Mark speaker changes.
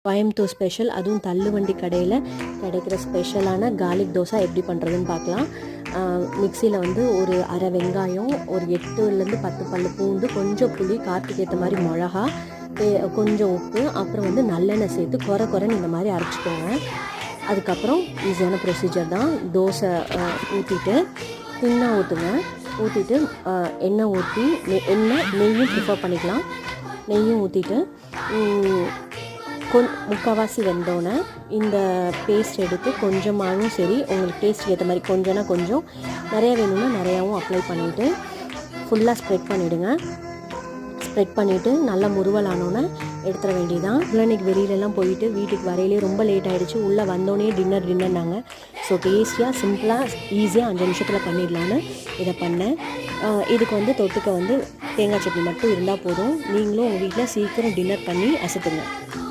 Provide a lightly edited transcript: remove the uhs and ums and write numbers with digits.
Speaker 1: Coimbatore special, அதுவும் தள்ளுவண்டி கடையில் கிடைக்கிற ஸ்பெஷலான கார்லிக் தோசை எப்படி பண்ணுறதுன்னு பார்க்கலாம். மிக்சியில் வந்து ஒரு அரை வெங்காயம், ஒரு 8லேருந்து 10 பல்லு பூண்டு, கொஞ்சம் புளி, காரத்துக்கு ஏற்ற மாதிரி மிளகா, கொஞ்சம் உப்பு, அப்புறம் வந்து நல்லெண்ணெய் சேர்த்து குறைன்னு இந்த மாதிரி அரைச்சிக்கோங்க. அதுக்கப்புறம் ஈஸியான ப்ரொசீஜர் தான். தோசை ஊற்றிட்டு தின்னாக ஊற்றுங்க. ஊற்றிட்டு எண்ணெய் ஊற்றி நெய்யும் ப்ரிஃபர் பண்ணிக்கலாம். நெய்யும் ஊற்றிட்டு முக்கால்வாசி வெந்தோன்னே இந்த பேஸ்ட் எடுத்து கொஞ்சமாகவும் சரி, உங்களுக்கு டேஸ்ட்டுக்கு ஏற்ற மாதிரி கொஞ்சம்னா கொஞ்சம், நிறையா வேணும்னா நிறையாவும் அப்ளை பண்ணிவிட்டு ஃபுல்லாக ஸ்ப்ரெட் பண்ணிவிடுங்க. ஸ்ப்ரெட் பண்ணிவிட்டு நல்லா முறுவலானோன்னே எடுத்துட வேண்டியதான். இன்றைக்கி வெளியிலலாம் போயிட்டு வீட்டுக்கு வரையிலே ரொம்ப லேட் ஆகிடுச்சு. உள்ளே வந்தோடனே டின்னர்னாங்க. ஸோ டேஸ்டியாக சிம்பிளாக ஈஸியாக 5 நிமிஷத்தில் பண்ணிடலான்னு இதை பண்ணேன். இதுக்கு வந்து தொட்டுக்க வந்து தேங்காய் சட்னி மட்டும் இருந்தால் போதும். நீங்களும் உங்கள் வீட்டில் சீக்கிரம் டின்னர் பண்ணி அசத்துங்க.